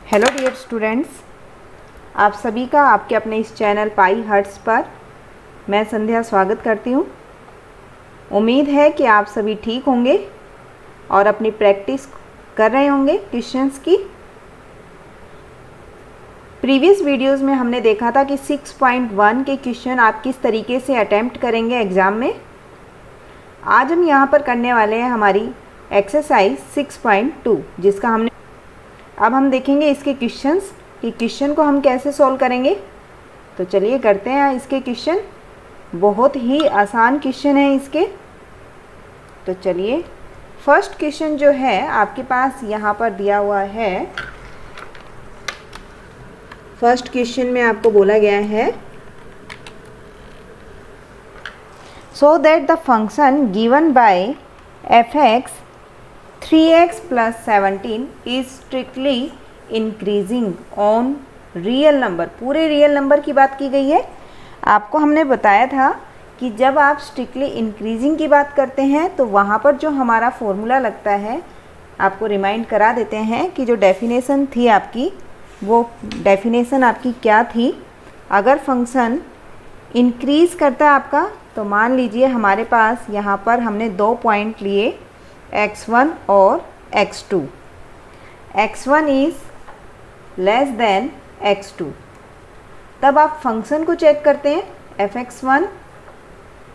Hello dear students, आप सभी का आपके अपने इस चैनल पाई हर्ट्स पर मैं संध्या स्वागत करती हूँ। उम्मीद है कि आप सभी ठीक होंगे और अपनी प्रैक्टिस कर रहे होंगे क्वेश्चंस की। प्रीवियस वीडियोस में हमने देखा था कि 6.1 के क्वेश्चन आप किस तरीके से अटेम्प्ट करेंगे एग्ज़ाम में। आज हम यहाँ पर करने वाले हैं हमारी एक्सरसाइज 6.2, जिसका हमने अब हम देखेंगे इसके क्वेश्चंस कि क्वेश्चन को हम कैसे सॉल्व करेंगे। तो चलिए करते हैं इसके क्वेश्चन। बहुत ही आसान क्वेश्चन है इसके। तो चलिए फर्स्ट क्वेश्चन जो है आपके पास यहाँ पर दिया हुआ है। फर्स्ट क्वेश्चन में आपको बोला गया है so that the function given by f(x) 3x plus 17 is strictly increasing on real number. पूरे रियल नंबर की बात की गई है। आपको हमने बताया था कि जब आप स्ट्रिक्टली इंक्रीजिंग की बात करते हैं तो वहाँ पर जो हमारा फॉर्मूला लगता है, आपको रिमाइंड करा देते हैं कि जो डेफिनेशन थी आपकी, वो डेफिनेशन आपकी क्या थी। अगर फंक्शन इंक्रीज़ करता है आपका, तो मान लीजिए हमारे पास यहाँ पर हमने दो पॉइंट लिए x1 और x2। x1 is less than x2, तब आप फंक्शन को चेक करते हैं। fx1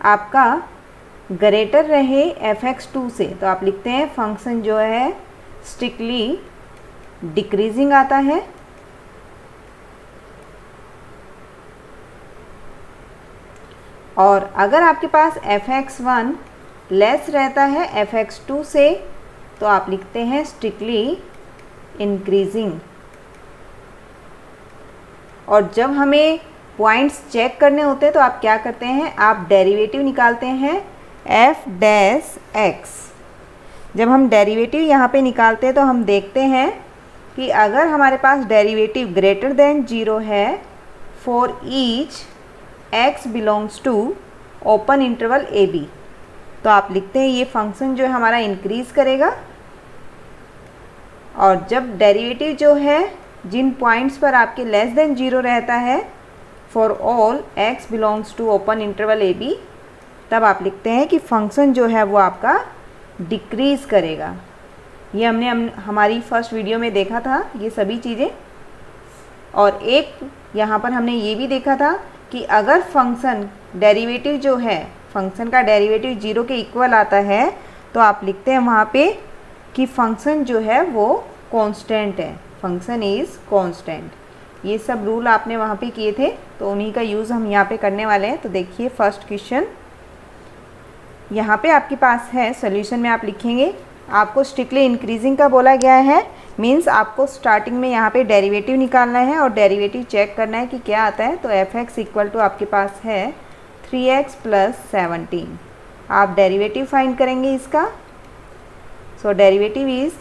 आपका ग्रेटर रहे fx2 से, तो आप लिखते हैं फंक्शन जो है स्ट्रिक्टली डिक्रीजिंग आता है। और अगर आपके पास fx1 लेस रहता है fx2 से, तो आप लिखते हैं स्ट्रिक्टली इंक्रीजिंग। और जब हमें पॉइंट्स चेक करने होते हैं तो आप क्या करते हैं, आप डेरिवेटिव निकालते हैं f(x). जब हम डेरिवेटिव यहाँ पे निकालते हैं तो हम देखते हैं कि अगर हमारे पास डेरिवेटिव ग्रेटर देन 0 है for each x belongs to open interval a b, तो आप लिखते हैं ये फंक्शन जो है हमारा इंक्रीज़ करेगा। और जब डेरिवेटिव जो है जिन पॉइंट्स पर आपके लेस देन 0 रहता है for all x belongs to open interval a b, तब आप लिखते हैं कि फंक्शन जो है वो आपका डिक्रीज़ करेगा। ये हमने हमारी फर्स्ट वीडियो में देखा था ये सभी चीज़ें। और एक यहाँ पर हमने ये भी देखा था कि अगर फंक्शन डेरिवेटिव जो है, फंक्शन का डेरिवेटिव 0 के इक्वल आता है, तो आप लिखते हैं वहाँ पे कि फंक्शन जो है वो कांस्टेंट है, फंक्शन इज़ कांस्टेंट। ये सब रूल आपने वहाँ पे किए थे, तो उन्हीं का यूज़ हम यहाँ पे करने वाले हैं। तो देखिए फर्स्ट क्वेश्चन यहाँ पे आपके पास है। सॉल्यूशन में आप लिखेंगे, आपको स्ट्रिक्टली इंक्रीजिंग का बोला गया है, मीन्स आपको स्टार्टिंग में यहाँ पे डेरिवेटिव निकालना है और डेरिवेटिव चेक करना है कि क्या आता है। तो f(x) इक्वल टू आपके पास है 3x plus 17। आप डेरिवेटिव फाइंड करेंगे इसका। So derivative is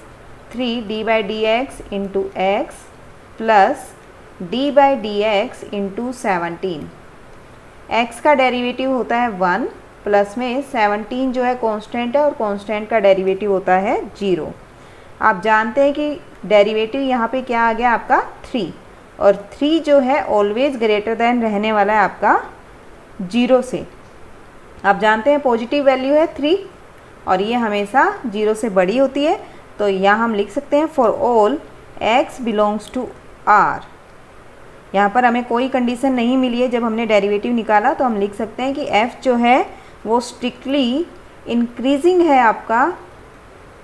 3d by dx into x plus d by dx into 17। x का डेरिवेटिव होता है 1, प्लस में 17 जो है कांस्टेंट है और कांस्टेंट का डेरिवेटिव होता है 0। आप जानते हैं कि डेरिवेटिव यहाँ पे क्या आ गया आपका 3, और 3 जो है ऑलवेज ग्रेटर देन रहने वाला है आपका 0 से। आप जानते हैं पॉजिटिव वैल्यू है 3 और ये हमेशा 0 से बड़ी होती है। तो यहाँ हम लिख सकते हैं for all x belongs to r। यहाँ पर हमें कोई कंडीशन नहीं मिली है जब हमने डेरिवेटिव निकाला, तो हम लिख सकते हैं कि f जो है वो स्ट्रिक्टली इंक्रीजिंग है आपका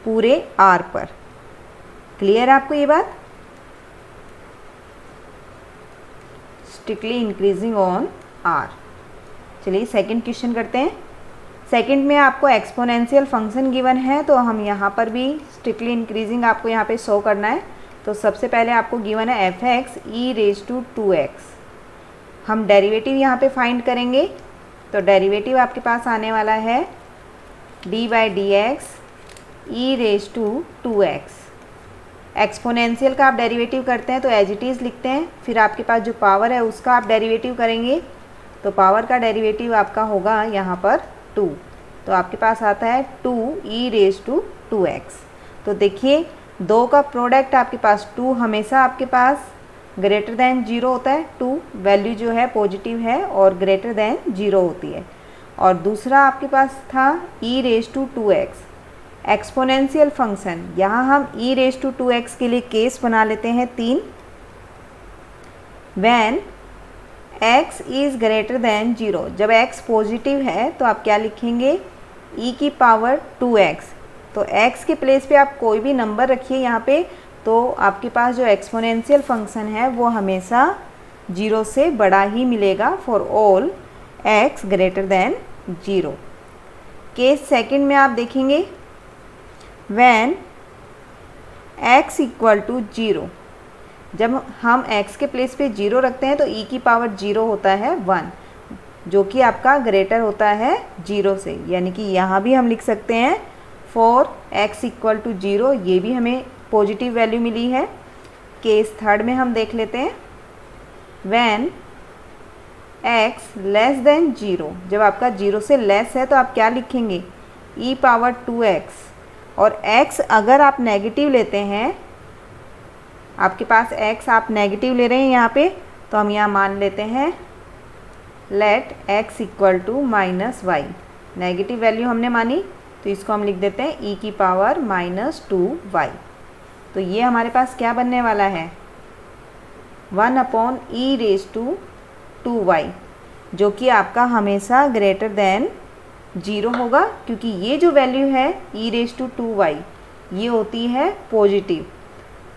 पूरे r पर। क्लियर है आपको ये बात? Strictly increasing on r। चलिए सेकंड क्वेश्चन करते हैं। सेकंड में आपको एक्सपोनेंशियल फंक्शन गिवन है, तो हम यहाँ पर भी स्ट्रिक्टली इंक्रीजिंग आपको यहाँ पे शो करना है। तो सबसे पहले आपको गिवन है f(x) e⁻²x। हम डेरिवेटिव यहाँ पे फाइंड करेंगे, तो डेरिवेटिव आपके पास आने वाला है d by dx e⁻²x। Exponential का आप डेरिवेटिव करते हैं तो एज इट इज़ लिखते हैं, फिर आपके पास जो पावर है उसका आप डेरिवेटिव करेंगे, तो पावर का डेरिवेटिव आपका होगा यहाँ पर 2, तो आपके पास आता है 2e⁻²x। तो देखिए दो का प्रोडक्ट आपके पास 2 हमेशा आपके पास ग्रेटर दैन 0 होता है। 2 वैल्यू जो है पॉजिटिव है और ग्रेटर दैन 0 होती है। और दूसरा आपके पास था e⁻²x एक्सपोनेंशियल फंक्शन। यहाँ हम e⁻²x के लिए केस बना लेते हैं 3। When x is greater than 0, जब x पॉजिटिव है तो आप क्या लिखेंगे e⁻²x। तो x के प्लेस पे आप कोई भी नंबर रखिए यहाँ पे, तो आपके पास जो एक्सपोनेंशियल फंक्शन है वो हमेशा 0 से बड़ा ही मिलेगा for all x greater than 0। Case second में आप देखेंगे व्हेन x इक्वल टू 0, जब हम x के प्लेस पे 0 रखते हैं तो e⁻0 होता है 1, जो कि आपका ग्रेटर होता है 0 से। यानी कि यहाँ भी हम लिख सकते हैं फॉर x इक्वल टू 0, ये भी हमें पॉजिटिव वैल्यू मिली है। केस थर्ड में हम देख लेते हैं व्हेन x लेस देन 0, जब आपका 0 से लेस है तो आप क्या लिखेंगे e⁻²x। और x अगर आप नेगेटिव लेते हैं, आपके पास x आप नेगेटिव ले रहे हैं यहाँ पे, तो हम यहाँ मान लेते हैं let x equal to -y। Negative value हमने मानी तो इसको हम लिख देते हैं e⁻²y। तो ये हमारे पास क्या बनने वाला है 1/e⁻²y, जो कि आपका हमेशा ग्रेटर दैन 0 होगा, क्योंकि ये जो वैल्यू है e⁻² ये होती है पॉजिटिव।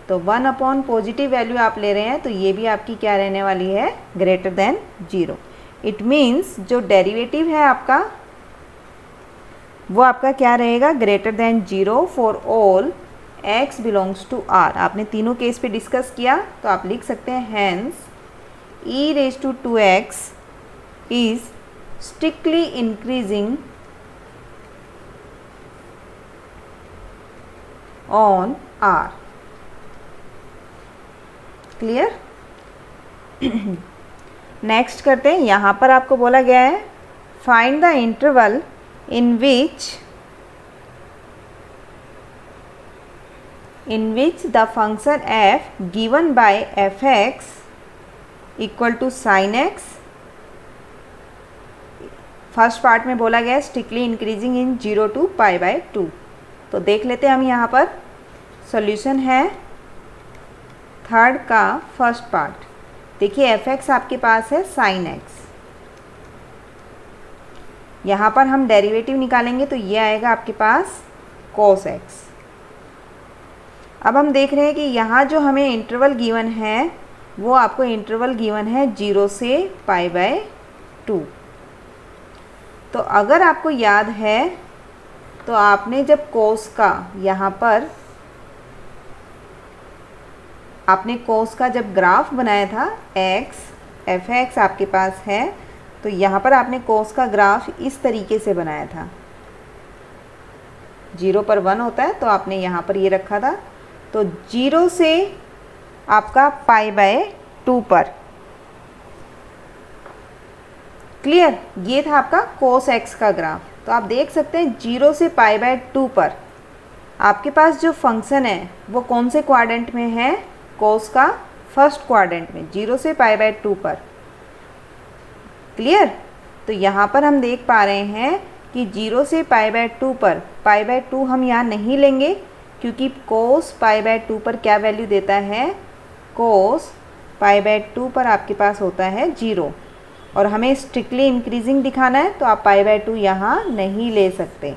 तो 1 पॉजिटिव वैल्यू आप ले रहे हैं तो ये भी आपकी क्या रहने वाली है ग्रेटर दैन 0। इट मीन्स जो डेरिवेटिव है आपका वो आपका क्या रहेगा greater than 0 for all x belongs to r। आपने तीनों केस पे डिस्कस किया तो आप लिख सकते हैं hence e⁻²x is strictly increasing on r। Clear. Next करते हैं। यहाँ पर आपको बोला गया है find the interval in which the function f given by fx equal to sin x, first part में बोला गया है स्ट्रिक्टली इंक्रीजिंग इन 0 to π/2। तो देख लेते हैं हम यहाँ पर सॉल्यूशन है थर्ड का फर्स्ट पार्ट। देखिए fx आपके पास है sin x, यहाँ पर हम डेरिवेटिव निकालेंगे तो ये आएगा आपके पास cos x। अब हम देख रहे हैं कि यहाँ जो हमें इंटरवल गिवन है वो आपको इंटरवल गिवन है 0 से π/2। तो अगर आपको याद है तो आपने जब cos का यहाँ पर आपने cos का जब ग्राफ बनाया था x f(x) आपके पास है, तो यहाँ पर आपने cos का ग्राफ इस तरीके से बनाया था। 0 पर 1 होता है तो आपने यहाँ पर ये रखा था। तो 0 से आपका π/2 पर, क्लियर, ये था आपका cos x का ग्राफ। तो आप देख सकते हैं 0 से π/2 पर आपके पास जो फंक्शन है वो कौन से क्वाड्रेंट में है cos का फर्स्ट क्वाड्रेंट में 0 से π/2 पर। क्लियर। तो यहाँ पर हम देख पा रहे हैं कि 0 से π/2 पर π/2 हम यहाँ नहीं लेंगे, क्योंकि cos π/2 पर क्या वैल्यू देता है cos π/2 पर आपके पास होता है 0, और हमें स्ट्रिक्टली इंक्रीजिंग दिखाना है तो आप π/2 यहाँ नहीं ले सकते।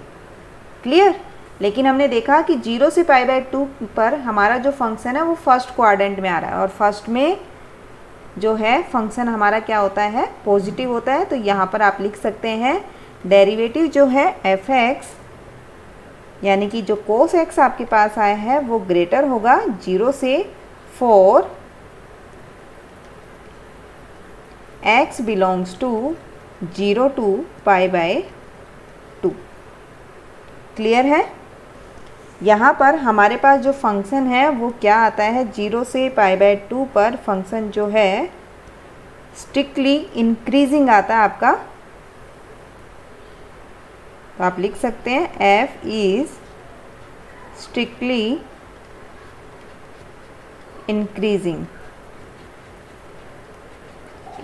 क्लियर। लेकिन हमने देखा कि 0 से π/2 पर हमारा जो फंक्शन है वो फर्स्ट क्वाड्रेंट में आ रहा है, और फर्स्ट में जो है फंक्शन हमारा क्या होता है पॉजिटिव होता है। तो यहाँ पर आप लिख सकते हैं डेरिवेटिव जो है f(x), यानी कि जो cos x आपके पास आया है वो ग्रेटर होगा 0 से 4 x belongs to 0 to π/2। Clear है। यहाँ पर हमारे पास जो फंक्शन है वो क्या आता है 0 से π/2 पर फंक्शन जो है स्ट्रिक्टली इंक्रीजिंग आता है आपका। तो आप लिख सकते हैं f is strictly increasing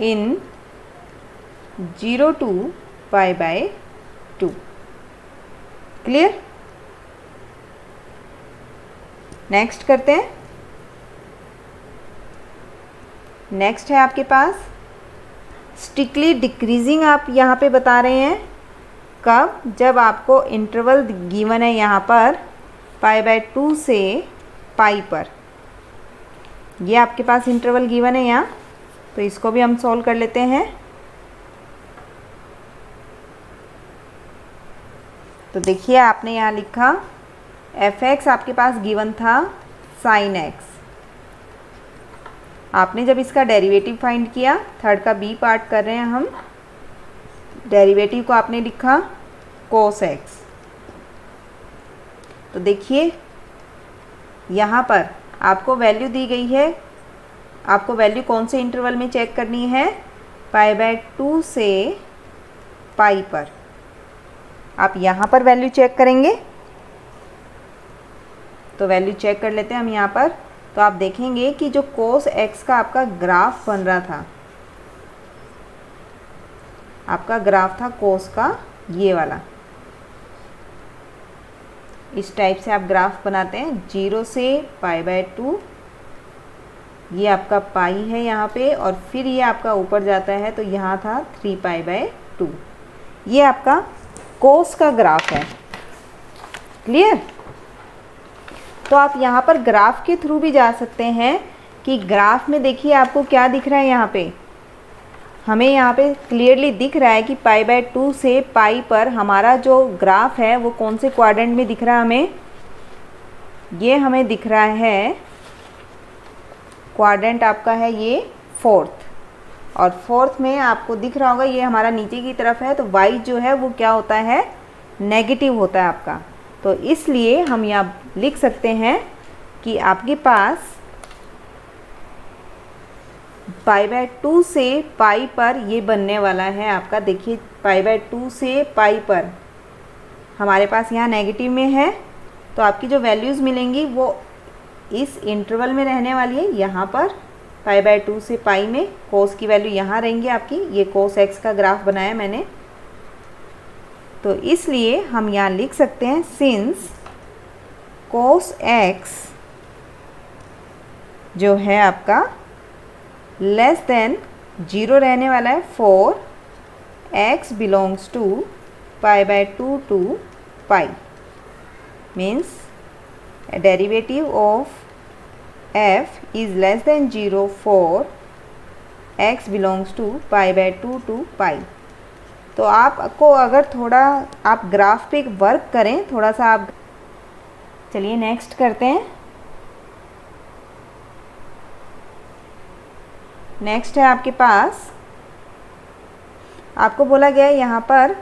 in 0 to π/2। Clear. Next करते हैं। नेक्स्ट है आपके पास स्ट्रिक्टली डिक्रीजिंग। आप यहाँ पे बता रहे हैं कब, जब आपको इंटरवल गिवन है यहाँ पर π/2 से पाई पर। ये आपके पास इंटरवल गिवन है यहाँ, तो इसको भी हम सॉल्व कर लेते हैं। तो देखिए आपने यहाँ लिखा f(x) आपके पास गिवन था sin x। आपने जब इसका डेरिवेटिव फाइंड किया, थर्ड का बी पार्ट कर रहे हैं हम, डेरिवेटिव को आपने लिखा cos x। तो देखिए यहाँ पर आपको वैल्यू दी गई है, आपको वैल्यू कौन से इंटरवल में चेक करनी है, π/2 से पाई पर। आप यहाँ पर वैल्यू चेक करेंगे, तो वैल्यू चेक कर लेते हैं हम यहाँ पर। तो आप देखेंगे कि जो cos x का आपका ग्राफ बन रहा था, आपका ग्राफ था cos का ये वाला, इस टाइप से आप ग्राफ बनाते हैं 0 से π/2। ये आपका पाई है यहाँ पे, और फिर ये आपका ऊपर जाता है, तो यहाँ था 3π/2। ये आपका cos का ग्राफ है। क्लियर। तो आप यहाँ पर ग्राफ के थ्रू भी जा सकते हैं कि ग्राफ में देखिए आपको क्या दिख रहा है। यहाँ पे हमें यहाँ पे क्लियरली दिख रहा है कि π/2 से पाई पर हमारा जो ग्राफ है वो कौन से क्वाड्रेंट में दिख रहा है हमें। ये हमें दिख रहा है क्वाड्रेंट आपका है ये फोर्थ, और फोर्थ में आपको दिख रहा होगा ये हमारा नीचे की तरफ है, तो y जो है वो क्या होता है, नेगेटिव होता है आपका। तो इसलिए हम यहाँ लिख सकते हैं कि आपके पास π/2 से पाई पर ये बनने वाला है आपका। देखिए π/2 से पाई पर हमारे पास यहाँ नेगेटिव में है, तो आपकी जो वैल्यूज़ मिलेंगी वो इस इंटरवल में रहने वाली है। यहाँ पर π/2 से पाई में cos की वैल्यू यहाँ रहेंगी आपकी। ये cos x का ग्राफ बनाया मैंने, तो इसलिए हम यहाँ लिख सकते हैं सिंस cos x जो है आपका लेस देन 0 रहने वाला है for x belongs to π/2 to pi, means derivative of f is less than 0 for x belongs to π/2 to pi. तो आपको अगर थोड़ा आप ग्राफ पे वर्क करें थोड़ा सा आप, चलिए नेक्स्ट करते हैं। नेक्स्ट है आपके पास, आपको बोला गया है यहाँ पर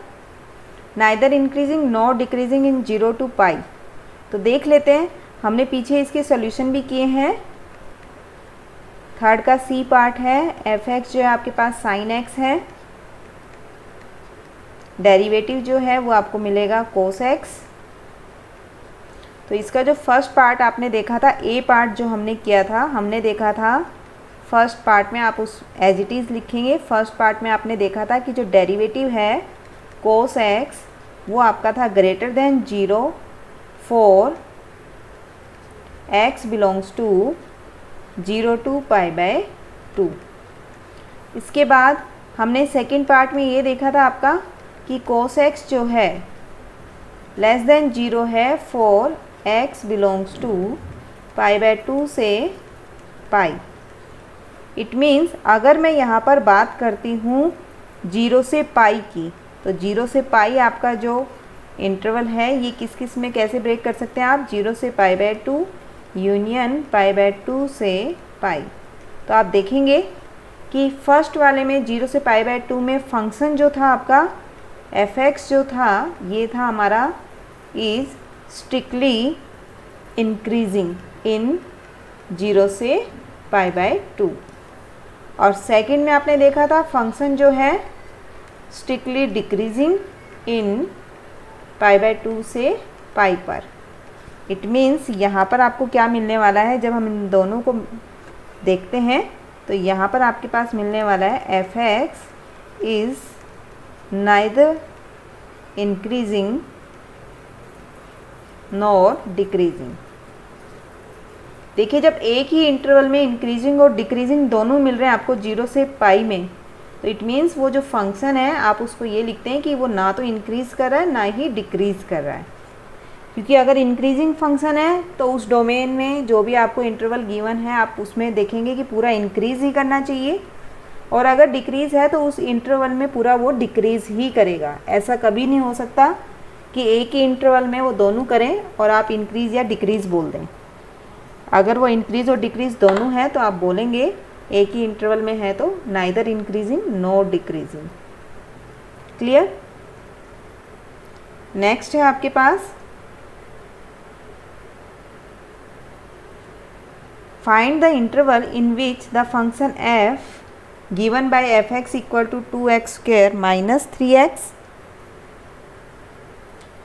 neither increasing nor decreasing in 0 to pi. तो देख लेते हैं, हमने पीछे इसके सॉल्यूशन भी किए हैं। थर्ड का सी पार्ट है, f(x) जो है आपके पास sin x है, डेरिवेटिव जो है वो आपको मिलेगा cos x। तो इसका जो फर्स्ट पार्ट आपने देखा था, ए पार्ट जो हमने किया था, हमने देखा था फर्स्ट पार्ट में आप उस एज इट इज़ लिखेंगे। फर्स्ट पार्ट में आपने देखा था कि जो डेरिवेटिव है cos x वो आपका था greater than 0 for x belongs to 0 to π/2। इसके बाद हमने सेकंड पार्ट में ये देखा था आपका कि cos x जो है लेस देन 0 है फॉर x बिलोंग्स टू π/2 से पाई। इट मीन्स अगर मैं यहाँ पर बात करती हूँ 0 से पाई की, तो 0 से पाई आपका जो इंटरवल है ये किस किस में कैसे ब्रेक कर सकते हैं आप, 0 से π/2 यूनियन π/2 से पाई। तो आप देखेंगे कि फर्स्ट वाले में 0 से π/2 में फंक्शन जो था आपका f(x) जो था ये था हमारा इज़ स्ट्रिक्टली इंक्रीजिंग इन 0 से π/2, और सेकंड में आपने देखा था फंक्शन जो है स्ट्रिक्टली डिक्रीजिंग इन π/2 से पाई पर। इट मीन्स यहाँ पर आपको क्या मिलने वाला है, जब हम इन दोनों को देखते हैं। तो यहाँ पर आपके पास मिलने वाला है f(x) is neither increasing nor decreasing. देखिए, जब एक ही इंटरवल में इंक्रीजिंग और डिक्रीजिंग दोनों मिल रहे हैं आपको 0 से पाई में, तो इट मीन्स वो जो फंक्शन है आप उसको ये लिखते हैं कि वो ना तो इंक्रीज़ कर रहा है ना ही डिक्रीज़ कर रहा है। क्योंकि अगर इंक्रीजिंग फंक्शन है तो उस डोमेन में जो भी आपको इंटरवल गिवन है आप उसमें देखेंगे कि पूरा इंक्रीज़ ही करना चाहिए, और अगर डिक्रीज़ है तो उस इंटरवल में पूरा वो डिक्रीज़ ही करेगा। ऐसा कभी नहीं हो सकता कि एक ही इंटरवल में वो दोनों करें और आप इंक्रीज़ या डिक्रीज़ बोल दें। अगर वो इंक्रीज़ और डिक्रीज़ दोनों है तो आप बोलेंगे एक ही इंटरवल में है तो neither increasing nor decreasing. Clear? Next है आपके पास find the interval in which the function f given by f(x) equal to 2x square minus 3x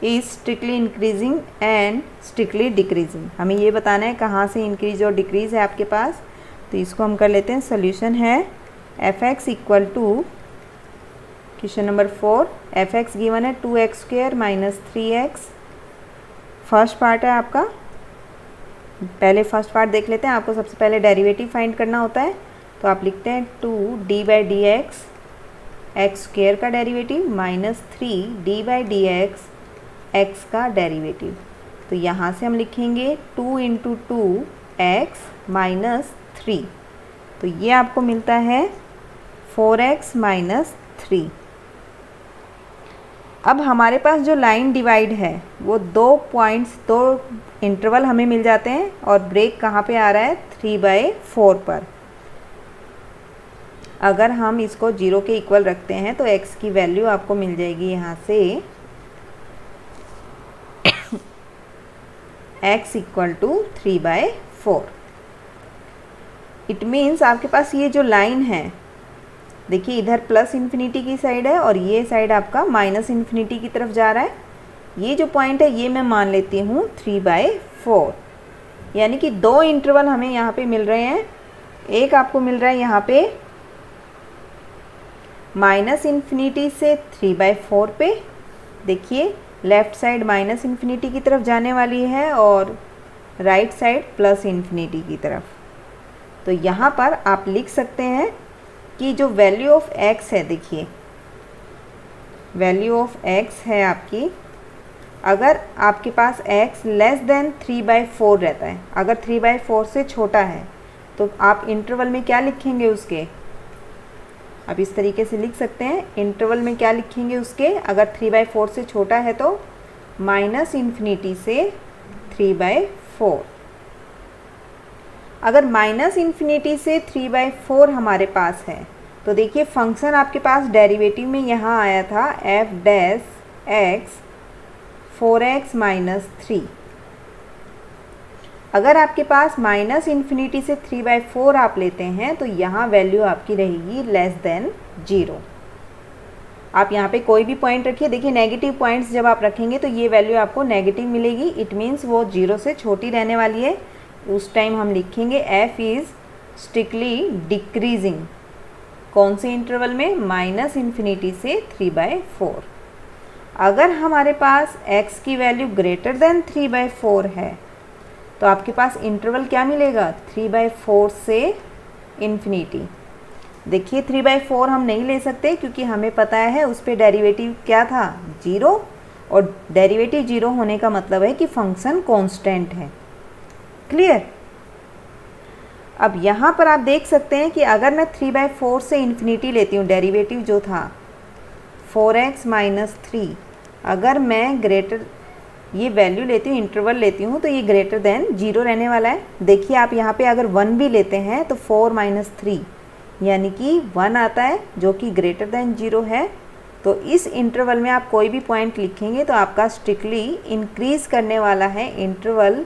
is strictly increasing and strictly decreasing. हमें ये बताना है कहाँ से इंक्रीज और डिक्रीज है आपके पास। तो इसको हम कर लेते हैं। सोल्यूशन है f(x) equal to question number 4, f(x) given है 2x square minus 3x। First part है आपका, पहले फर्स्ट पार्ट देख लेते हैं। आपको सबसे पहले डेरिवेटिव फाइंड करना होता है, तो आप लिखते हैं 2d/dx x स्क्वायर का डेरिवेटिव माइनस 3d/dx x का डेरिवेटिव। तो यहाँ से हम लिखेंगे 2 × 2x माइनस 3, तो ये आपको मिलता है 4x माइनस 3। अब हमारे पास जो लाइन डिवाइड है वो 2 पॉइंट्स, 2 इंटरवल हमें मिल जाते हैं, और ब्रेक कहाँ पे आ रहा है 3/4 पर। अगर हम इसको 0 के इक्वल रखते हैं तो x की वैल्यू आपको मिल जाएगी यहाँ से x equal to 3/4। It means आपके पास ये जो लाइन है, देखिए इधर प्लस इन्फिनिटी की साइड है और ये साइड आपका माइनस इन्फिनिटी की तरफ जा रहा है। ये जो पॉइंट है ये मैं मान लेती हूँ 3/4, यानी कि 2 इंटरवल हमें यहाँ पे मिल रहे हैं। एक आपको मिल रहा है यहाँ पे माइनस इन्फिनिटी से 3/4 पे, देखिए लेफ़्ट साइड माइनस इन्फिनिटी की तरफ जाने वाली है और राइट साइड प्लस इन्फिनिटी की तरफ। तो यहाँ पर आप लिख सकते हैं कि जो वैल्यू ऑफ x है, देखिए वैल्यू ऑफ x है आपकी, अगर आपके पास x लेस देन 3/4 रहता है, अगर 3/4 से छोटा है तो आप इंटरवल में क्या लिखेंगे उसके, आप इस तरीके से लिख सकते हैं। इंटरवल में क्या लिखेंगे उसके, अगर 3/4 से छोटा है तो माइनस इन्फिनिटी से 3/4। अगर माइनस इन्फिनिटी से 3/4 हमारे पास है तो देखिए फंक्शन आपके पास डेरिवेटिव में यहाँ आया था f' 4x माइनस 3। अगर आपके पास माइनस इन्फिनिटी से 3/4 आप लेते हैं तो यहाँ वैल्यू आपकी रहेगी लेस देन 0। आप यहाँ पे कोई भी पॉइंट रखिए, देखिए नेगेटिव पॉइंट्स जब आप रखेंगे तो ये वैल्यू आपको नेगेटिव मिलेगी। इट मीन्स वो 0 से छोटी रहने वाली है। उस टाइम हम लिखेंगे f इज़ स्ट्रिक्टली डिक्रीजिंग। कौन से इंटरवल में, माइनस इन्फिनिटी से 3/4। अगर हमारे पास x की वैल्यू ग्रेटर देन 3/4 है तो आपके पास इंटरवल क्या मिलेगा, 3/4 से इन्फिनिटी। देखिए 3/4 हम नहीं ले सकते क्योंकि हमें पता है उस पर डेरिवेटिव क्या था, 0, और डेरिवेटिव 0 होने का मतलब है कि फंक्शन कांस्टेंट है। क्लियर? अब यहाँ पर आप देख सकते हैं कि अगर मैं 3/4 से इन्फिनिटी लेती हूँ, डेरिवेटिव जो था 4x माइनस 3, अगर मैं ग्रेटर ये वैल्यू लेती हूँ, इंटरवल लेती हूँ, तो ये ग्रेटर देन 0 रहने वाला है। देखिए आप यहाँ पे अगर 1 भी लेते हैं तो 4 माइनस 3 यानी कि 1 आता है जो कि ग्रेटर देन 0 है। तो इस इंटरवल में आप कोई भी पॉइंट लिखेंगे तो आपका स्ट्रिक्टली इंक्रीज़ करने वाला है इंटरवल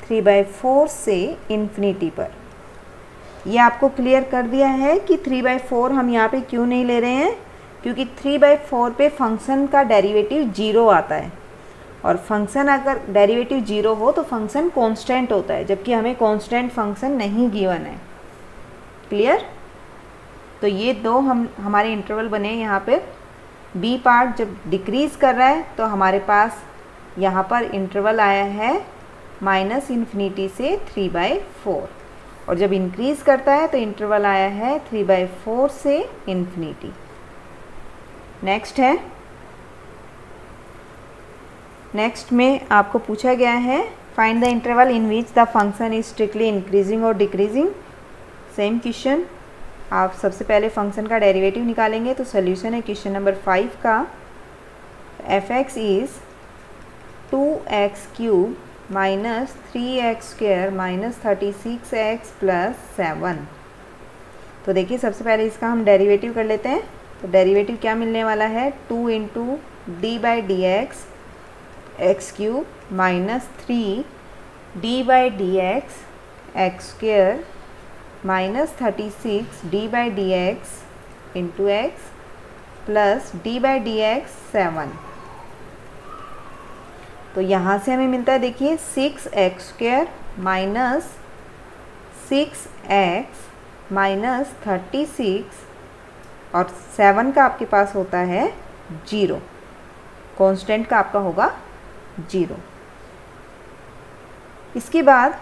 3/4 से इन्फिनिटी पर। ये आपको क्लियर कर दिया है कि 3/4 हम यहाँ पे क्यों नहीं ले रहे हैं, क्योंकि 3/4 पे फंक्शन का डेरिवेटिव 0 आता है, और फंक्शन अगर डेरिवेटिव 0 हो तो फंक्शन कांस्टेंट होता है, जबकि हमें कांस्टेंट फंक्शन नहीं गिवन है। क्लियर। तो ये दो हमारे इंटरवल बने हैं यहाँ पे। बी पार्ट जब डिक्रीज़ कर रहा है तो हमारे पास यहाँ पर इंटरवल आया है -∞ से 3/4, और जब इंक्रीज़ करता है तो इंटरवल आया है 3/4 से ∞। नेक्स्ट में आपको पूछा गया है find the interval in which the function is strictly increasing और डिक्रीजिंग। सेम क्वेश्चन, आप सबसे पहले फंक्शन का डेरिवेटिव निकालेंगे। तो सोल्यूशन है क्वेश्चन नंबर 5 का, f(x) is 2x³ minus 3x² minus 36x plus 7। तो देखिए सबसे पहले इसका हम डेरिवेटिव कर लेते हैं। तो डेरिवेटिव क्या मिलने वाला है, 2 into d/dx x³ minus 3 d/dx x² minus 36 d/dx into x plus d/dx 7। तो यहाँ से हमें मिलता है, देखिए 6x² माइनस 6x माइनस 36 और 7 का आपके पास होता है 0, कांस्टेंट का आपका होगा 0। इसके बाद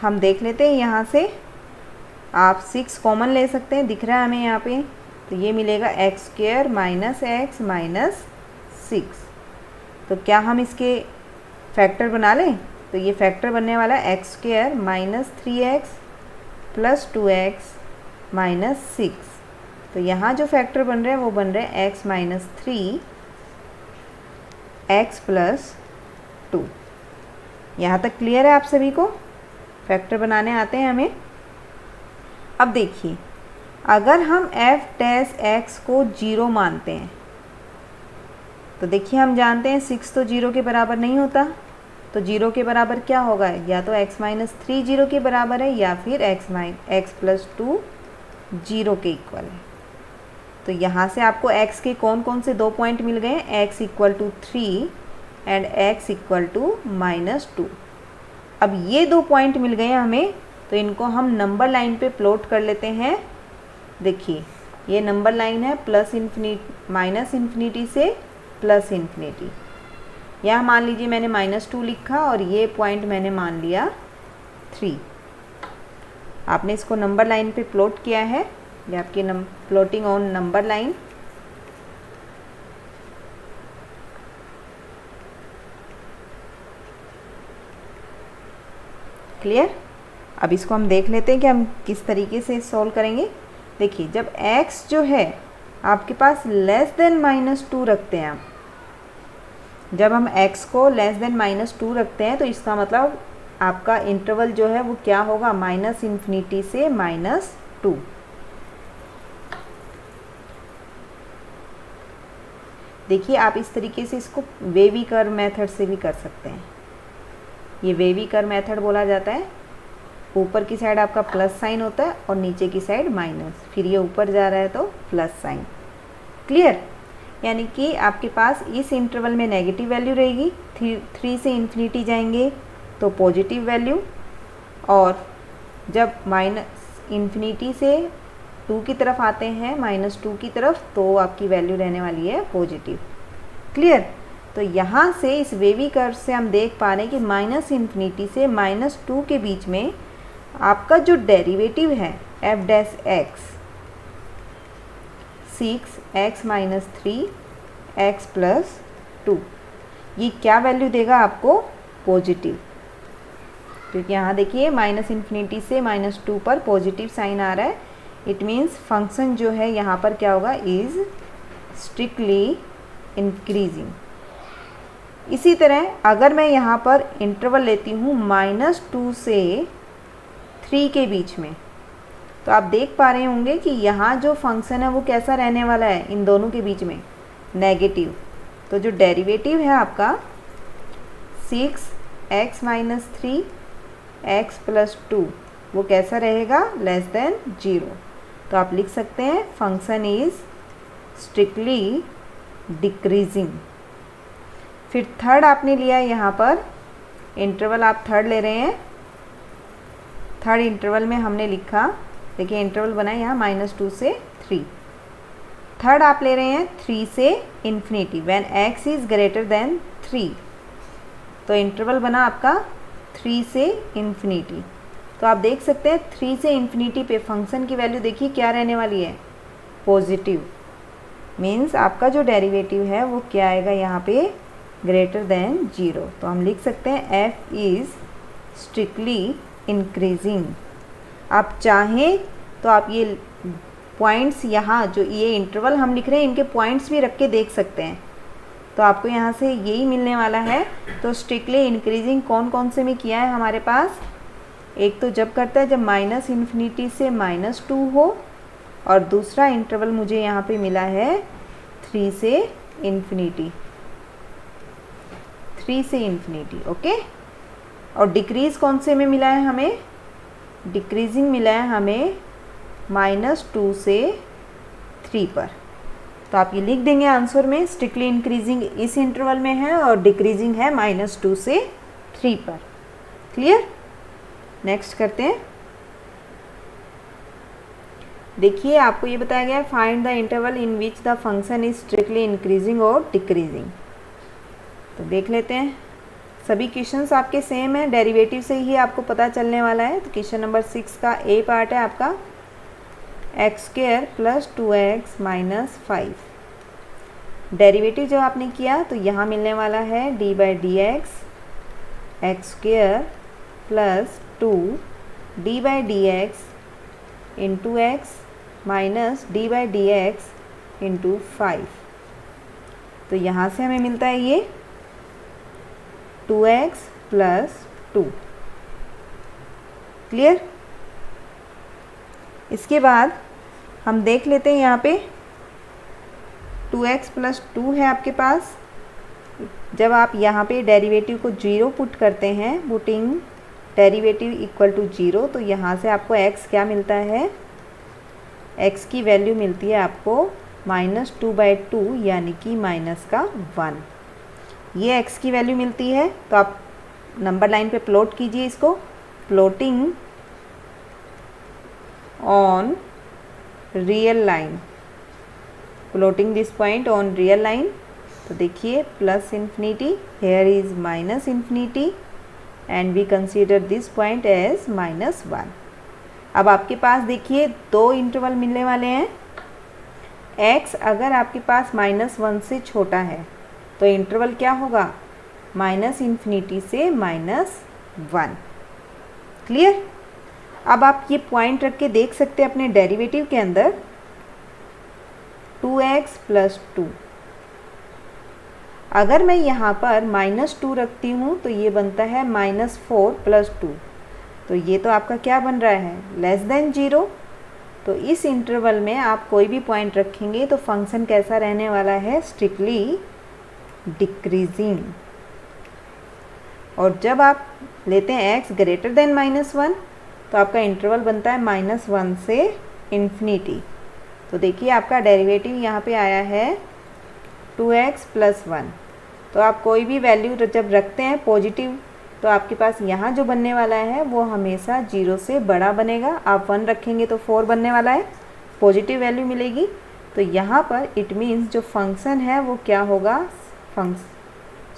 हम देख लेते हैं, यहाँ से आप 6 कॉमन ले सकते हैं, दिख रहा है हमें यहाँ पे। तो ये मिलेगा x² माइनस x माइनस 6। तो क्या हम इसके फैक्टर बना लें? तो ये फैक्टर बनने वाला है x² minus 3x plus 2x minus 6। तो यहाँ जो फैक्टर बन रहे हैं वो बन रहे हैं x माइनस 3 x प्लस 2। यहाँ तक क्लियर है आप सभी को? फैक्टर बनाने आते हैं हमें। अब देखिए, अगर हम f' को 0 मानते हैं तो देखिए हम जानते हैं 6 तो 0 के बराबर नहीं होता। तो 0 के बराबर क्या होगा, या तो x माइनस 3 0 के बराबर है या फिर x प्लस 2 0 के इक्वल है। तो यहाँ से आपको x के कौन कौन से 2 पॉइंट मिल गए, x equal to 3 and x equal to -2। अब ये 2 पॉइंट मिल गए हमें, तो इनको हम नंबर लाइन पे प्लॉट कर लेते हैं। देखिए ये नंबर लाइन है माइनस इन्फिनिटी से प्लस इन्फिनिटी। यहाँ मान लीजिए मैंने -2 लिखा और ये पॉइंट मैंने मान लिया 3। आपने इसको नंबर लाइन पे प्लॉट किया है, ये आपकी plotting on number line. Clear. अब इसको हम देख लेते हैं कि हम किस तरीके से सॉल्व करेंगे। देखिए जब x जो है आपके पास लेस देन -2 रखते हैं, आप जब हम x को लेस देन -2 रखते हैं तो इसका मतलब आपका इंटरवल जो है वो क्या होगा, -∞ से -2। देखिए आप इस तरीके से इसको वेवी कर्व मेथड से भी कर सकते हैं। ये वेवी कर्व मेथड बोला जाता है। ऊपर की साइड आपका प्लस साइन होता है और नीचे की साइड माइनस, फिर ये ऊपर जा रहा है तो प्लस साइन। क्लियर। यानी कि आपके पास इस इंटरवल में नेगेटिव वैल्यू रहेगी, 3 से इन्फिनिटी जाएंगे तो पॉजिटिव वैल्यू, और जब -∞ से 2 की तरफ आते हैं, -2 की तरफ, तो आपकी वैल्यू रहने वाली है पॉजिटिव। क्लियर। तो यहाँ से इस वेवी कर्व से हम देख पा रहे हैं कि -∞ से -2 के बीच में आपका जो डेरिवेटिव है f' 6x minus 3x plus 2, ये क्या वैल्यू देगा आपको, पॉजिटिव। क्योंकि यहाँ देखिए -∞ से -2 पर पॉजिटिव साइन आ रहा है। इट मीन्स फंक्शन जो है यहाँ पर क्या होगा, इज़ स्ट्रिक्टली इंक्रीजिंग। इसी तरह अगर मैं यहाँ पर इंटरवल लेती हूँ -2 से 3 के बीच में, तो आप देख पा रहे होंगे कि यहाँ जो फंक्शन है वो कैसा रहने वाला है, इन दोनों के बीच में नेगेटिव। तो जो डेरिवेटिव है आपका 6x माइनस 3x प्लस 2 वो कैसा रहेगा, लेस देन 0। तो आप लिख सकते हैं फंक्शन इज़ स्ट्रिक्टली डिक्रीजिंग। फिर थर्ड आपने लिया है, यहाँ पर इंटरवल आप थर्ड ले रहे हैं। थर्ड इंटरवल में हमने लिखा देखिए इंटरवल बना है यहाँ -2 से 3। थर्ड आप ले रहे हैं 3 से infinity, when x is greater than 3, तो इंटरवल बना आपका 3 से इन्फिनिटी। तो आप देख सकते हैं 3 से इन्फिनिटी पे फंक्शन की वैल्यू देखिए क्या रहने वाली है, पॉजिटिव। मीन्स आपका जो डेरिवेटिव है वो क्या आएगा यहाँ पे, ग्रेटर देन 0। तो हम लिख सकते हैं f इज़ स्ट्रिक्टली इंक्रीजिंग। आप चाहें तो आप ये पॉइंट्स यहाँ जो ये इंटरवल हम लिख रहे हैं इनके पॉइंट्स भी रख के देख सकते हैं, तो आपको यहाँ से यही मिलने वाला है। तो स्ट्रिक्टली इंक्रीजिंग कौन कौन से में किया है हमारे पास, एक तो जब करता है जब -इन्फिनिटी से -2 हो, और दूसरा इंटरवल मुझे यहाँ पे मिला है 3 से इन्फिनिटी, 3 से इन्फिनिटी, ओके। और डिक्रीज़ कौन से में मिला है हमें, डिक्रीजिंग मिला है हमें -2 से 3 पर। तो आप ये लिख देंगे आंसर में, स्ट्रिक्टली इंक्रीजिंग इस इंटरवल में है और डिक्रीजिंग है -2 से 3 पर। क्लियर। नेक्स्ट करते हैं। देखिए आपको ये बताया गया है find the interval in which the function is strictly increasing और डिक्रीजिंग। तो देख लेते हैं, सभी क्वेश्चंस आपके सेम है, डेरिवेटिव से ही आपको पता चलने वाला है। तो क्वेश्चन नंबर 6 का ए पार्ट है आपका x² + 2x - 5। डेरिवेटिव जब आपने किया तो यहाँ मिलने वाला है d/dx x² + 2 d/dx into x - d/dx into 5। तो यहाँ से हमें मिलता है ये 2x + 2। क्लियर। इसके बाद हम देख लेते हैं यहाँ पे 2x + 2 है आपके पास। जब आप यहाँ पे डेरिवेटिव को 0 पुट करते हैं, पुटिंग डेरिवेटिव = 0, तो यहाँ से आपको x क्या मिलता है, x की वैल्यू मिलती है आपको -2/2 यानी कि -1। ये x की वैल्यू मिलती है। तो आप नंबर लाइन पे प्लॉट कीजिए इसको, plotting on real line, plotting this point on real line. तो देखिए +∞, here is -∞, and we consider this point as -1। अब आपके पास देखिए दो इंटरवल मिलने वाले हैं। x अगर आपके पास -1 से छोटा है तो इंटरवल क्या होगा, -∞ से -1। क्लियर। अब आप ये पॉइंट रख के देख सकते हैं अपने डेरिवेटिव के अंदर 2x + 2। अगर मैं यहाँ पर -2 रखती हूँ तो ये बनता है -4 + 2। तो ये तो आपका क्या बन रहा है, <0। तो इस इंटरवल में आप कोई भी पॉइंट रखेंगे तो फंक्शन कैसा रहने वाला है, स्ट्रिक्टली डिक्रीजिंग। और जब आप लेते हैं x ग्रेटर देन -1 तो आपका इंटरवल बनता है -1 से इन्फिनिटी। तो देखिए आपका डेरिवेटिव यहाँ पे आया है 2x + 1। तो आप कोई भी वैल्यू जब रखते हैं पॉजिटिव तो आपके पास यहाँ जो बनने वाला है वो हमेशा 0 से बड़ा बनेगा। आप 1 रखेंगे तो 4 बनने वाला है, पॉजिटिव वैल्यू मिलेगी। तो यहाँ पर इट मीन्स जो फंक्शन है वो क्या होगा,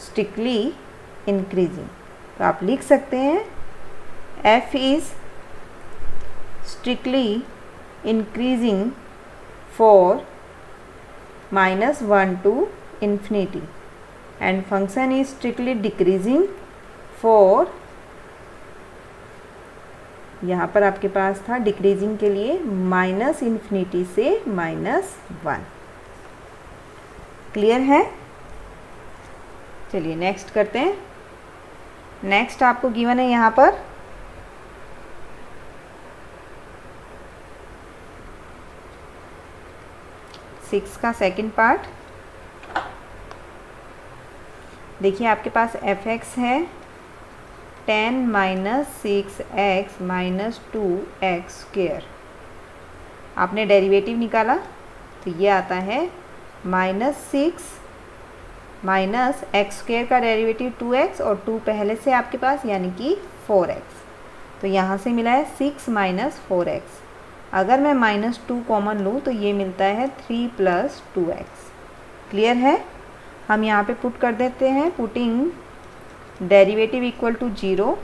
स्ट्रिक्टली इंक्रीजिंग। तो आप लिख सकते हैं f is strictly increasing for -1 to ∞, and function is strictly decreasing for, यहाँ पर आपके पास था डिक्रीजिंग के लिए -∞ से -1। क्लियर है। चलिए नेक्स्ट करते हैं। नेक्स्ट आपको गिवन है यहाँ पर सिक्स का सेकंड पार्ट। देखिए आपके पास f(x) है 10 - 6x - 2x²। आपने डेरिवेटिव निकाला तो ये आता है -6 - x² का डेरिवेटिव 2x और 2 पहले से आपके पास यानी कि 4x। तो यहाँ से मिला है 6 - 4x। अगर मैं -2 कॉमन लूँ तो ये मिलता है 3 + 2x। क्लियर है? हम यहाँ पे पुट कर देते हैं, पुटिंग डेरिवेटिव इक्वल टू 0,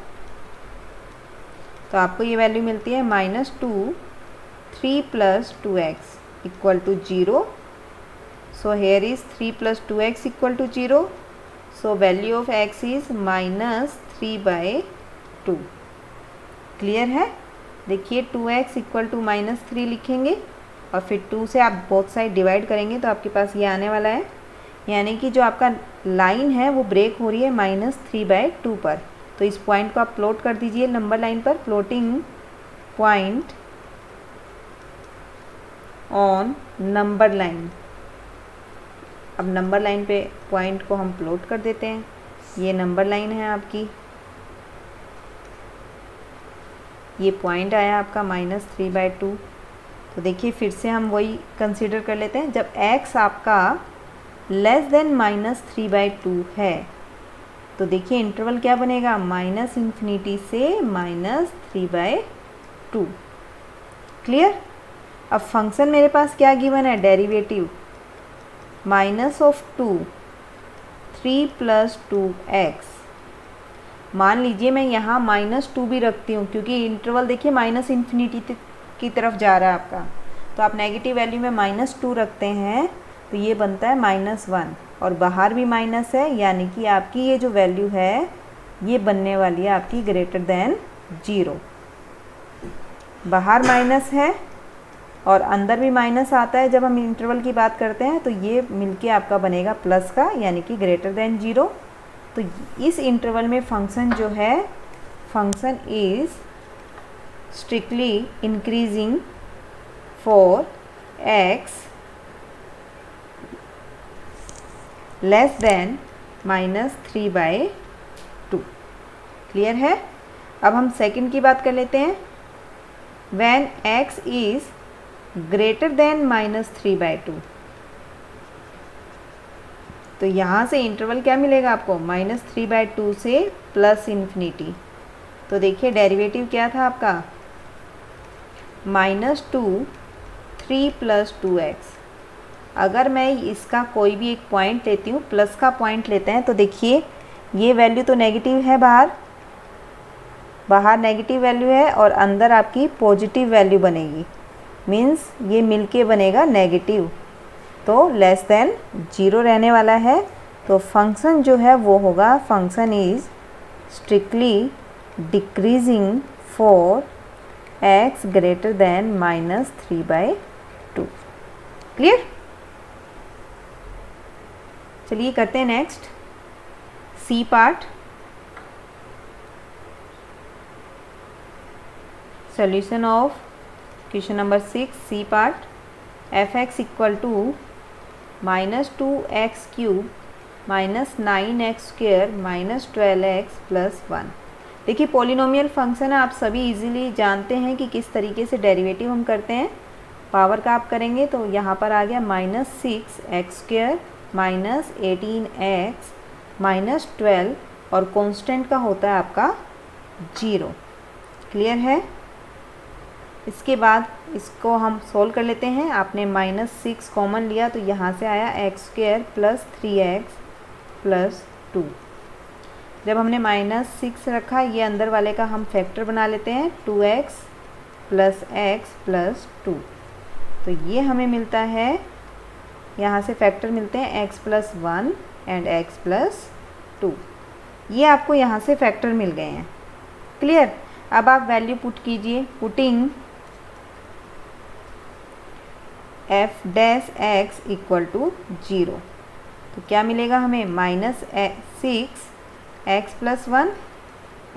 तो आपको ये वैल्यू मिलती है -2 3 + 2x equal to 0। So here is 3 + 2x equal to 0। So value of x is -3/2। Clear है? देखिए 2x इक्वल टू -3 लिखेंगे और फिर 2 से आप बोथ साइड डिवाइड करेंगे तो आपके पास ये आने वाला है, यानी कि जो आपका लाइन है वो ब्रेक हो रही है -3/2 पर। तो इस पॉइंट को आप प्लॉट कर दीजिए नंबर लाइन पर, plotting point on number line. अब नंबर लाइन पे पॉइंट को हम प्लॉट कर देते हैं। ये नंबर लाइन है आपकी, ये पॉइंट आया आपका -3/2। तो देखिए फिर से हम वही कंसीडर कर लेते हैं, जब x आपका लेस देन -3/2 है तो देखिए इंटरवल क्या बनेगा, -∞ से -3/2। क्लियर? अब फंक्शन मेरे पास क्या गिवन है, डेरिवेटिव -2 3 + 2x। मान लीजिए मैं यहाँ -2 भी रखती हूँ क्योंकि इंटरवल देखिए -∞ की तरफ जा रहा है आपका, तो आप नेगेटिव वैल्यू में -2 रखते हैं तो ये बनता है -1 और बाहर भी माइनस है, यानी कि आपकी ये जो वैल्यू है ये बनने वाली है आपकी >0। बाहर माइनस है और अंदर भी माइनस आता है जब हम इंटरवल की बात करते हैं, तो ये मिलके आपका बनेगा प्लस का, यानी कि >0। तो इस इंटरवल में फंक्शन जो है, function is strictly increasing for x less than -3/2। Clear है? अब हम सेकंड की बात कर लेते हैं, when x is greater than -3/2। तो यहाँ से इंटरवल क्या मिलेगा आपको, -3/2 से +∞। तो देखिए डेरिवेटिव क्या था आपका, -2 3 + 2x। अगर मैं इसका कोई भी एक पॉइंट लेती हूँ, प्लस का पॉइंट लेते हैं, तो देखिए ये वैल्यू तो नेगेटिव है, बाहर नेगेटिव वैल्यू है और अंदर आपकी पॉजिटिव वैल्यू बनेगी, मीन्स ये मिलके बनेगा नेगेटिव, तो लेस देन 0 रहने वाला है। तो फंक्शन जो है वो होगा, function is strictly decreasing for x greater than -3/2। Clear? चलिए करते हैं next c part. Solution of question number 6 c part, f(x) equal to -2x³ -9x² -12x + 1। देखिए पॉलिनोमियल फंक्शन है, आप सभी इजीली जानते हैं कि किस तरीके से डेरिवेटिव हम करते हैं। पावर का आप करेंगे तो यहाँ पर आ गया -6x² -18x -12 और कांस्टेंट का होता है आपका 0। क्लियर है? इसके बाद इसको हम सोल्व कर लेते हैं। आपने -6 कॉमन लिया तो यहाँ से आया x² + 3x + 2। जब हमने -6 रखा, ये अंदर वाले का हम फैक्टर बना लेते हैं, 2x + x + 2। तो ये हमें मिलता है, यहाँ से फैक्टर मिलते हैं x + 1 एंड x + 2। ये आपको यहाँ से फैक्टर मिल गए हैं। क्लियर? अब आप वैल्यू पुट कीजिए, पुटिंग f(x) इक्वल टू 0। तो क्या मिलेगा हमें, -6 x + 1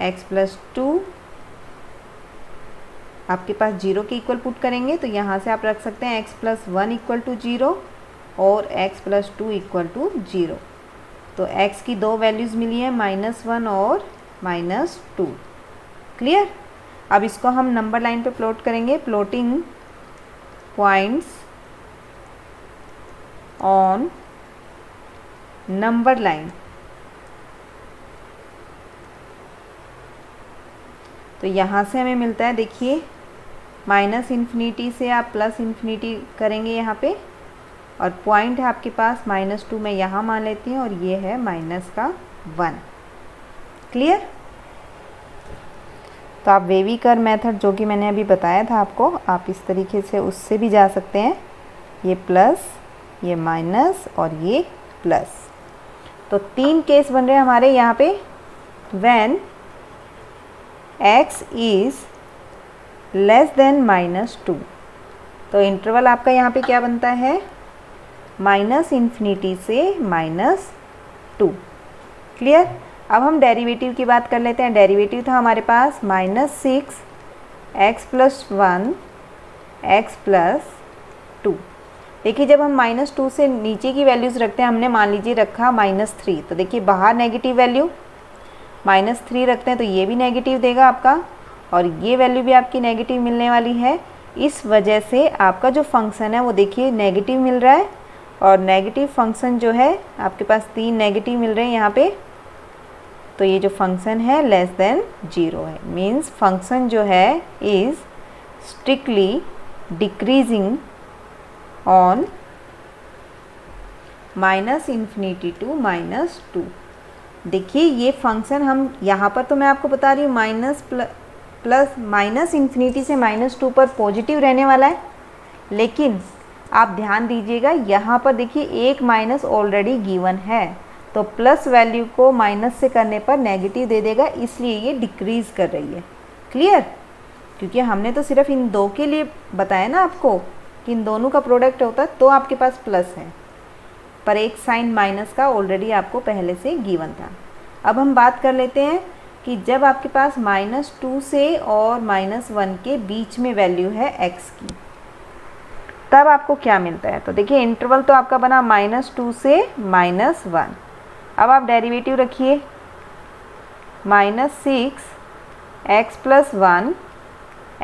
x + 2। आपके पास 0 के इक्वल पुट करेंगे तो यहाँ से आप रख सकते हैं x + 1 इक्वल टू 0 और x + 2 इक्वल टू 0। तो x की दो वैल्यूज़ मिली हैं, -1 और -2। क्लियर? अब इसको हम नंबर लाइन पे प्लॉट करेंगे, plotting points on number line. तो यहाँ से हमें मिलता है, देखिए माइनस इन्फिनिटी से आप प्लस इन्फिनिटी करेंगे यहाँ पे, और पॉइंट है आपके पास -2 मैं यहाँ मान लेती हूँ, और ये है -1। क्लियर? तो आप वेविकर मेथड जो कि मैंने अभी बताया था आपको, आप इस तरीके से उससे भी जा सकते हैं। ये प्लस, ये माइनस और ये प्लस। तो 3 केस बन रहे हैं हमारे यहाँ पे। When x is less than -2, तो इंटरवल आपका यहाँ पे क्या बनता है, -इन्फिनिटी से -2। क्लियर? अब हम डेरिवेटिव की बात कर लेते हैं। डेरिवेटिव था हमारे पास -6 x + 1 x + 2। देखिए जब हम -2 से नीचे की वैल्यूज़ रखते हैं, हमने मान लीजिए रखा -3, तो देखिए बाहर नेगेटिव वैल्यू -3 रखते हैं तो ये भी नेगेटिव देगा आपका, और ये वैल्यू भी आपकी नेगेटिव मिलने वाली है। इस वजह से आपका जो फंक्शन है वो देखिए नेगेटिव मिल रहा है, और नेगेटिव फंक्शन जो है आपके पास 3 नेगेटिव मिल रहे हैं यहाँ पे। तो ये जो फंक्शन है लेस देन 0 है, मीन्स फंक्शन जो है is strictly decreasing on -infinity to -2। देखिए ये फंक्शन हम यहाँ पर, तो मैं आपको बता रही हूँ माइनस इन्फिनिटी से -2 पर पॉजिटिव रहने वाला है, लेकिन आप ध्यान दीजिएगा यहाँ पर देखिए एक माइनस ऑलरेडी गिवन है, तो प्लस वैल्यू को माइनस से करने पर नेगेटिव दे देगा, इसलिए ये डिक्रीज़ कर रही है। क्लियर? क्योंकि हमने तो सिर्फ इन दो के लिए बताया ना आपको कि इन दोनों का प्रोडक्ट होता तो आपके पास प्लस है, पर एक साइन माइनस का ऑलरेडी आपको पहले से गिवन था। अब हम बात कर लेते हैं कि जब आपके पास -2 से और -1 के बीच में वैल्यू है x की, तब आपको क्या मिलता है। तो देखिए इंटरवल तो आपका बना -2 से -1। अब आप डेरिवेटिव रखिए, -6 x + 1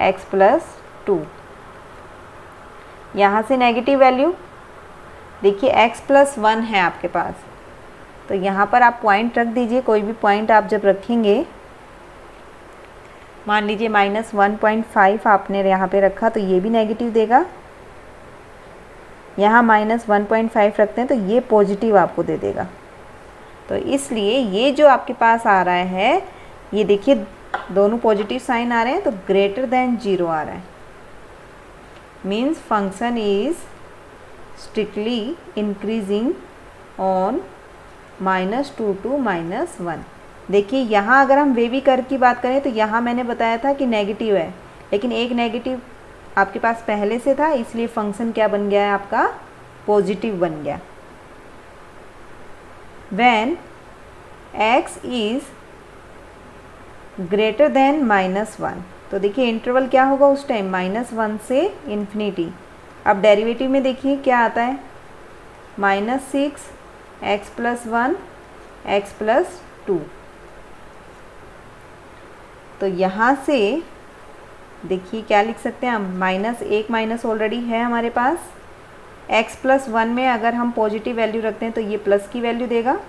x + 2। यहाँ से नेगेटिव वैल्यू देखिए x + 1 है आपके पास, तो यहाँ पर आप पॉइंट रख दीजिए। कोई भी पॉइंट आप जब रखेंगे, मान लीजिए -1.5 आपने यहाँ पे रखा तो ये भी नेगेटिव देगा। यहाँ -1.5 रखते हैं तो ये पॉजिटिव आपको दे देगा। तो इसलिए ये जो आपके पास आ रहा है, ये देखिए दोनों पॉजिटिव साइन आ रहे हैं, तो ग्रेटर देन 0 आ रहा है, means function is strictly increasing on -2 to -1। देखिए यहाँ अगर हम वेविकर की बात करें तो यहाँ मैंने बताया था कि नेगेटिव है, लेकिन एक नेगेटिव आपके पास पहले से था, इसलिए फंक्शन क्या बन गया है आपका, पॉजिटिव बन गया। When x is greater than -1, तो देखिए इंटरवल क्या होगा उस टाइम, -1 से इन्फिनिटी। अब डेरिवेटिव में देखिए क्या आता है, -6 x + 1 x + 2। तो यहाँ से देखिए क्या लिख सकते हैं हम, एक माइनस ऑलरेडी है हमारे पास, x + 1 में अगर हम पॉजिटिव वैल्यू रखते हैं तो ये प्लस की वैल्यू देगा,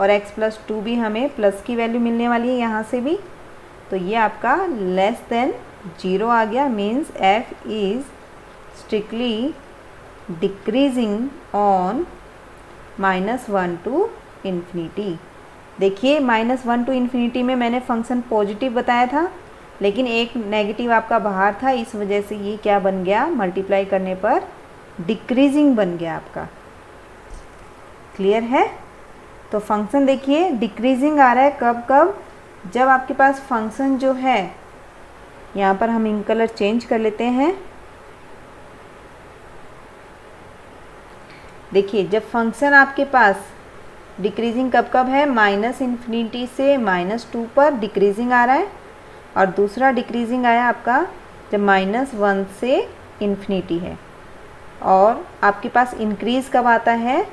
और x + 2 भी हमें प्लस की वैल्यू मिलने वाली है यहाँ से भी। तो ये आपका लेस देन 0 आ गया, means f is strictly decreasing on -1 to infinity. देखिए -1 to इन्फिनिटी में मैंने फंक्शन पॉजिटिव बताया था, लेकिन एक नेगेटिव आपका बाहर था, इस वजह से ये क्या बन गया, मल्टीप्लाई करने पर डिक्रीजिंग बन गया आपका। क्लियर है? तो फंक्शन देखिए डिक्रीजिंग आ रहा है कब कब, जब आपके पास फंक्शन जो है, यहाँ पर हम इन कलर चेंज कर लेते हैं। देखिए जब फंक्शन आपके पास डिक्रीजिंग कब कब है, -इन्फिनिटी से -2 पर डिक्रीजिंग आ रहा है, और दूसरा डिक्रीजिंग आया आपका जब -1 से इन्फिनिटी है, और आपके पास इंक्रीज़ कब आता है,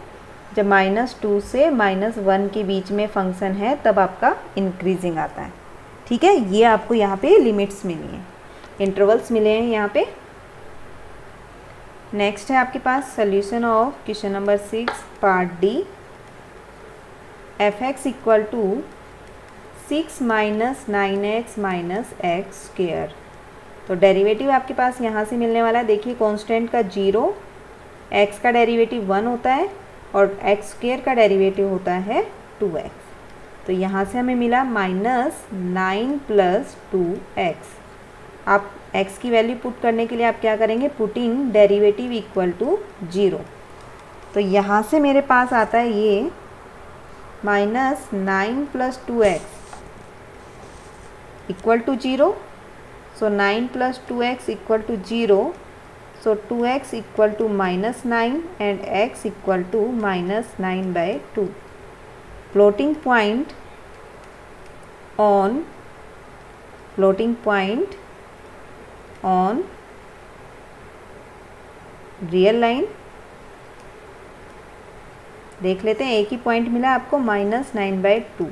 जब -2 से -1 के बीच में फंक्शन है, तब आपका इंक्रीजिंग आता है। ठीक है, ये आपको यहाँ पे लिमिट्स मिली हैं, इंटरवल्स मिले हैं यहाँ पे। नेक्स्ट है आपके पास solution of question number 6 part D. f(x) = 6 - 9x - x²। तो डेरिवेटिव आपके पास यहाँ से मिलने वाला है, देखिए कांस्टेंट का 0, x का डेरिवेटिव 1 होता है और एक्स स्क्वायर का डेरिवेटिव होता है 2x। तो यहाँ से हमें मिला -9 + 2x। आप x की वैल्यू पुट करने के लिए आप क्या करेंगे, पुटिंग डेरिवेटिव इक्वल टू 0। तो यहाँ से मेरे पास आता है ये -9 + 2x equal to 0। So 9 + 2x equal to 0। So 2x equal to -9 and x equal to -9/2। floating point on real line. देख लेते हैं, एक ही पॉइंट मिला आपको -9/2।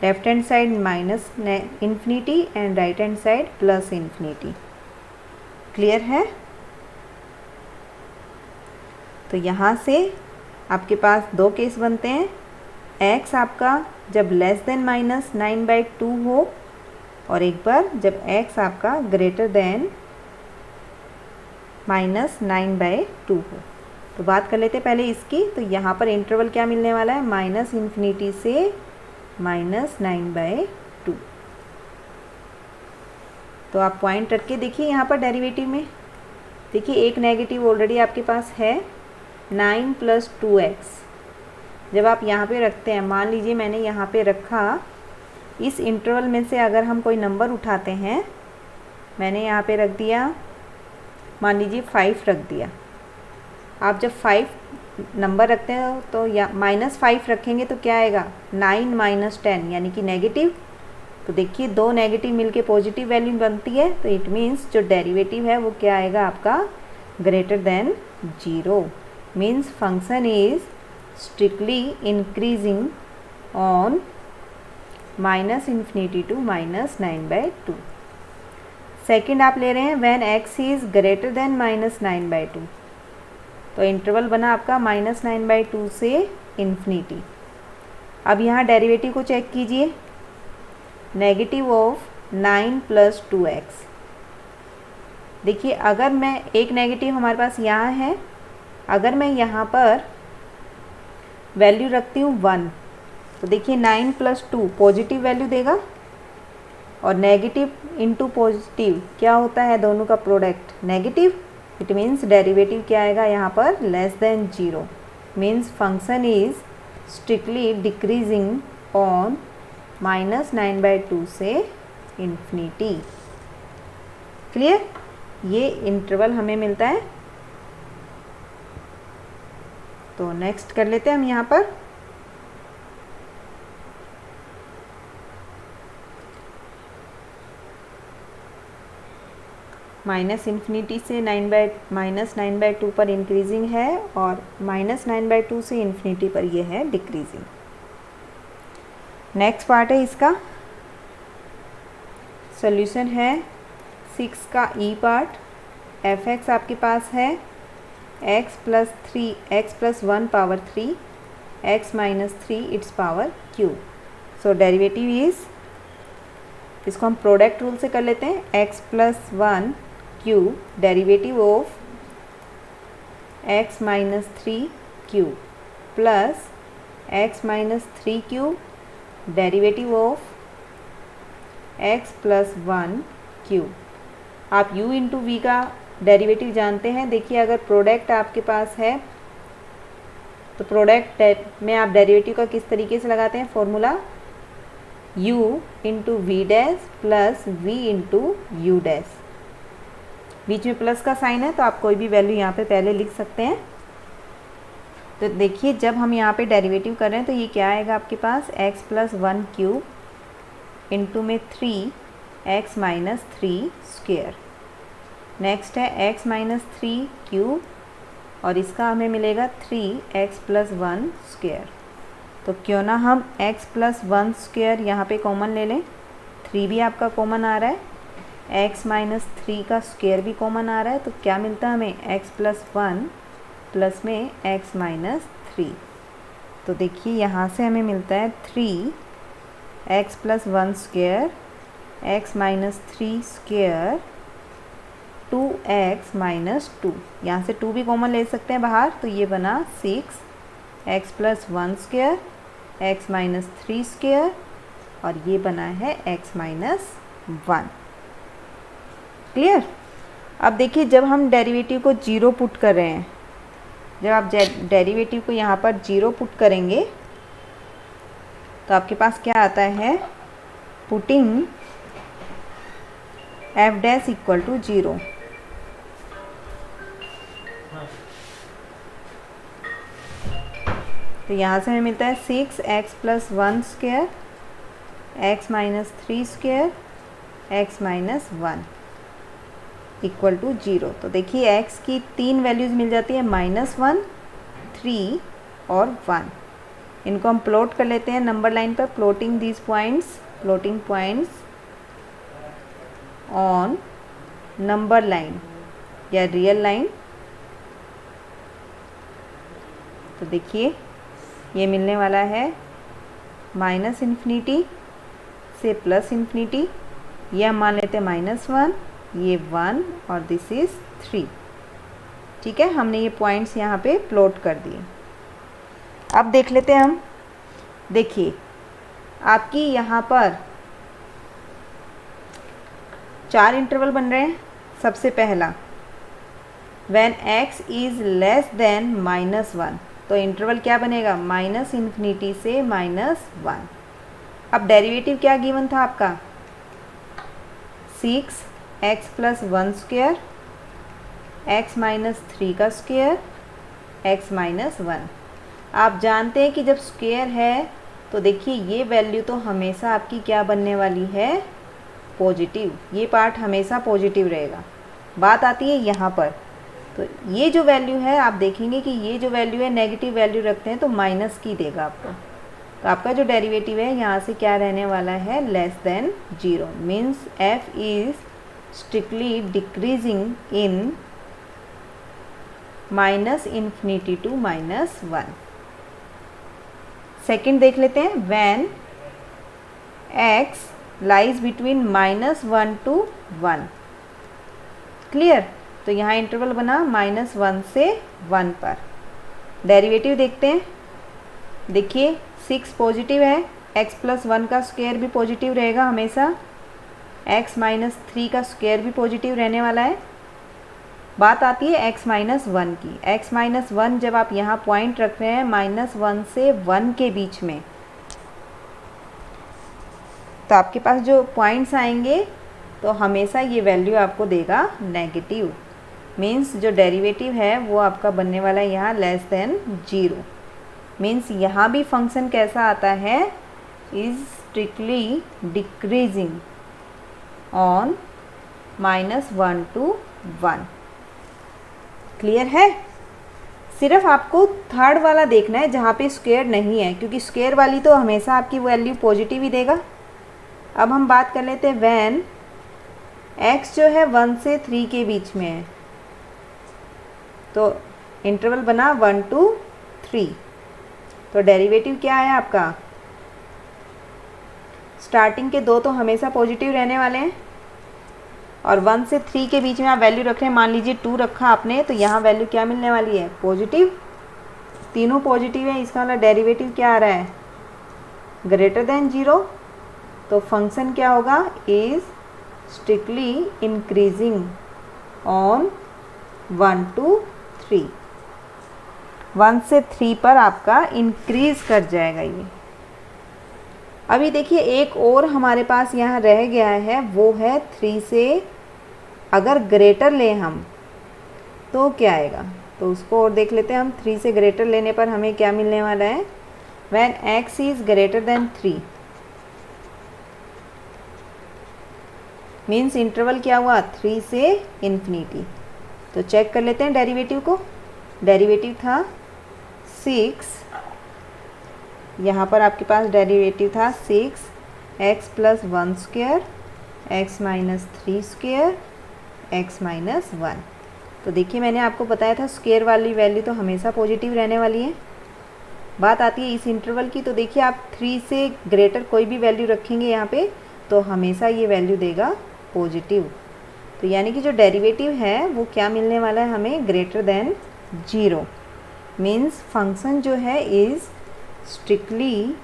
Left hand side -∞ and right hand side +∞। Clear है? तो यहाँ से आपके पास दो केस बनते हैं, x आपका जब लेस देन -9/2 हो और एक बार जब x आपका ग्रेटर देन -9/2 हो। तो बात कर लेते हैं पहले इसकी। तो यहाँ पर इंटरवल क्या मिलने वाला है, -∞ से -9/2। तो आप पॉइंट रख के देखिए यहाँ पर डेरिवेटिव में, देखिए एक नेगेटिव ऑलरेडी आपके पास है 9 + 2x। जब आप यहाँ पे रखते हैं, मान लीजिए मैंने यहाँ पे रखा, इस इंटरवल में से अगर हम कोई नंबर उठाते हैं, मैंने यहाँ पे रख दिया, मान लीजिए 5 रख दिया। आप जब 5 नंबर रखते हो तो या -5 रखेंगे तो क्या आएगा, 9 - 10 यानी कि नेगेटिव। तो देखिए दो नेगेटिव मिलके पॉजिटिव वैल्यू बनती है, तो इट मीन्स जो डेरिवेटिव है वो क्या आएगा आपका, greater than 0। Means function is strictly increasing on -∞ to -9/2। Second आप ले रहे हैं when x is greater than -9/2। तो इंटरवल बना आपका -9/2 से ∞। अब यहाँ डेरिवेटिव को चेक कीजिए, नेगेटिव ऑफ 9 + 2x। देखिए अगर मैं एक नेगेटिव हमारे पास यहाँ है, अगर मैं यहाँ पर वैल्यू रखती हूँ 1, तो देखिए 9 + 2 पॉजिटिव वैल्यू देगा और नेगेटिव इंटू पॉजिटिव क्या होता है, दोनों का product negative. It means derivative क्या आएगा यहाँ पर, less than 0। Means function is strictly decreasing on -9/2 से ∞। क्लियर? ये इंटरवल हमें मिलता है। तो नेक्स्ट कर लेते हैं हम यहाँ पर, -∞ से -9/2 पर इंक्रीजिंग है और -9/2 से ∞ पर ये है डिक्रीजिंग। नेक्स्ट पार्ट है इसका, सॉल्यूशन है 6 का ई पार्ट। f(x) आपके पास है x + 1 power 3 x - 3 it's power cube. So derivative is, इसको हम प्रोडक्ट रूल से कर लेते हैं, x + 1 cube derivative of x - 3 cube plus x - 3 cube derivative of x + 1 cube. आप u × v का डेरिवेटिव जानते हैं। देखिए अगर प्रोडक्ट आपके पास है तो प्रोडक्ट में आप डेरिवेटिव का किस तरीके से लगाते हैं, formula u × v' plus v × u'। बीच में प्लस का साइन है तो आप कोई भी वैल्यू यहाँ पे पहले लिख सकते हैं। तो देखिए जब हम यहाँ पे डेरिवेटिव कर रहे हैं तो ये क्या आएगा आपके पास, x + 1 क्यूब इंटू में 3x - 3 स्क्वायर। नेक्स्ट है x - 3 क्यूब और इसका हमें मिलेगा 3x + 1 स्क्वायर। तो क्यों ना हम x + 1 स्क्वायर यहाँ पे कॉमन ले लें, 3 भी आपका कॉमन आ रहा है, x - 3 का स्क्वायर भी कॉमन आ रहा है, तो क्या मिलता है हमें, x + 1 प्लस में x - 3। तो देखिए यहाँ से हमें मिलता है 3x + 1 square x - 3 square 2x minus 2, यहाँ से 2 भी कॉमन ले सकते हैं बाहर, तो ये बना 6x plus 1 square x minus 3 square, और ये बना है x माइनस 1। क्लियर। अब देखिए जब हम डेरिवेटिव को 0 पुट कर रहे हैं, जब आप डेरिवेटिव को यहाँ पर 0 पुट करेंगे तो आपके पास क्या आता है, putting f dash equal to 0। तो यहाँ से हमें मिलता है 6x plus 1 square x minus 3 square x minus 1 equal to 0। तो देखिए x की 3 वैल्यूज़ मिल जाती है, -1, 3 और 1। इनको हम प्लॉट कर लेते हैं नंबर लाइन पर, plotting these points, plotting points on number line या रियल लाइन। तो देखिए ये मिलने वाला है -∞ से +∞, ये हम मान लेते हैं -1, ये 1 और दिस इज़ 3। ठीक है, हमने ये पॉइंट्स यहाँ पे प्लॉट कर दिए। अब देख लेते हैं हम। देखिए आपकी यहाँ पर 4 इंटरवल बन रहे हैं। सबसे पहला when x is less than -1, तो इंटरवल क्या बनेगा, -∞ से -1। अब डेरिवेटिव क्या गिवन था आपका, 6x plus 1 square x minus 3 का स्क्वायर x माइनस 1। आप जानते हैं कि जब स्क्वायर है तो देखिए ये वैल्यू तो हमेशा आपकी क्या बनने वाली है, पॉजिटिव। ये पार्ट हमेशा पॉजिटिव रहेगा। बात आती है यहाँ पर, तो ये जो वैल्यू है आप देखेंगे कि ये जो वैल्यू है नेगेटिव वैल्यू रखते हैं तो माइनस की देगा आपको। तो आपका जो डेरिवेटिव है यहाँ से क्या रहने वाला है, less than 0, means f is strictly decreasing in -∞ to -1। Second देख लेते हैं, when x lies between -1 to 1। Clear. तो यहाँ इंटरवल बना -1 से 1 पर। डेरिवेटिव देखते हैं। देखिए 6 पॉजिटिव है, x प्लस 1 का स्क्वायर भी पॉजिटिव रहेगा हमेशा, x माइनस 3 का स्क्वायर भी पॉजिटिव रहने वाला है। बात आती है x माइनस 1 की। x माइनस 1 जब आप यहाँ पॉइंट रख रहे हैं -1 से 1 के बीच में, तो आपके पास जो पॉइंट्स आएंगे तो हमेशा ये वैल्यू आपको देगा नेगेटिव, मीन्स जो डेरिवेटिव है वो आपका बनने वाला है यहाँ लेस देन 0। मीन्स यहाँ भी फंक्शन कैसा आता है, is strictly decreasing on -1 to 1। Clear है। सिर्फ आपको थर्ड वाला देखना है जहाँ पे स्क्वायर नहीं है, क्योंकि स्क्वायर वाली तो हमेशा आपकी वैल्यू पॉजिटिव ही देगा। अब हम बात कर लेते हैं व्हेन x जो है 1 से 3 के बीच में है, तो इंटरवल बना 1 to 3। तो डेरिवेटिव क्या है आपका, स्टार्टिंग के 2 तो हमेशा पॉजिटिव रहने वाले हैं, और 1 से 3 के बीच में आप वैल्यू रख रहे हैं, मान लीजिए 2 रखा आपने, तो यहाँ वैल्यू क्या मिलने वाली है, पॉजिटिव। तीनों पॉजिटिव है, इसका मतलब डेरिवेटिव क्या आ रहा है, ग्रेटर देन 0। तो फंक्शन क्या होगा, is strictly increasing on 1 to 3। 1 से 3 पर आपका इंक्रीज कर जाएगा ये। अभी देखिए एक और हमारे पास यहाँ रह गया है, वो है 3 से अगर ग्रेटर लें हम तो क्या आएगा, तो उसको और देख लेते हैं हम। 3 से ग्रेटर लेने पर हमें क्या मिलने वाला है, when x is greater than 3, means interval क्या हुआ, 3 से इन्फिनिटी। तो चेक कर लेते हैं डेरिवेटिव को। डेरिवेटिव था 6, यहाँ पर आपके पास डेरिवेटिव था 6x plus 1 square x minus 3 square x minus 1। तो देखिए मैंने आपको बताया था स्क्वायर वाली वैल्यू तो हमेशा पॉजिटिव रहने वाली है। बात आती है इस इंटरवल की, तो देखिए आप 3 से ग्रेटर कोई भी वैल्यू रखेंगे यहाँ पे तो हमेशा ये वैल्यू देगा पॉजिटिव। तो यानी कि जो डेरिवेटिव है वो क्या मिलने वाला है हमें, ग्रेटर देन 0। मीन्स फंक्शन जो है is strictly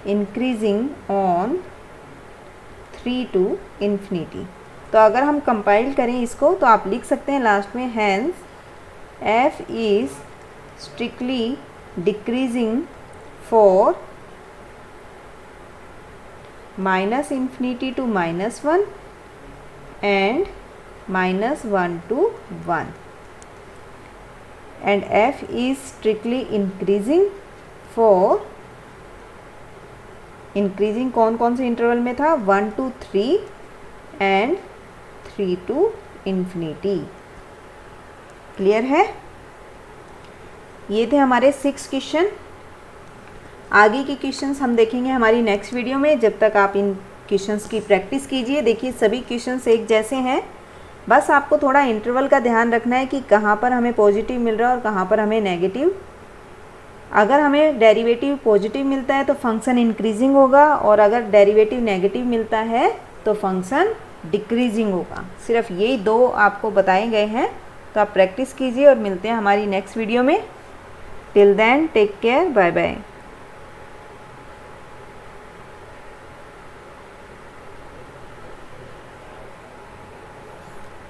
increasing on 3 to infinity. तो अगर हम कंपाइल करें इसको तो आप लिख सकते हैं लास्ट में, hence f is strictly decreasing for -∞ to -1 and -1 to 1 and f is strictly increasing for increasing कौन कौन से इंटरवल में था, 1 to 3 and 3 to infinity. Clear है? ये थे हमारे 6 क्वेश्चन। आगे के क्वेश्चंस हम देखेंगे हमारी नेक्स्ट वीडियो में। जब तक आप इन क्वेश्चंस की प्रैक्टिस कीजिए। देखिए सभी क्वेश्चंस एक जैसे हैं, बस आपको थोड़ा इंटरवल का ध्यान रखना है कि कहाँ पर हमें पॉजिटिव मिल रहा है और कहाँ पर हमें नेगेटिव। अगर हमें डेरिवेटिव पॉजिटिव मिलता है तो फंक्शन इंक्रीजिंग होगा, और अगर डेरिवेटिव नेगेटिव मिलता है तो फंक्शन डिक्रीजिंग होगा। सिर्फ यही 2 आपको बताए गए हैं। तो आप प्रैक्टिस कीजिए और मिलते हैं हमारी नेक्स्ट वीडियो में। Till then take care, bye bye.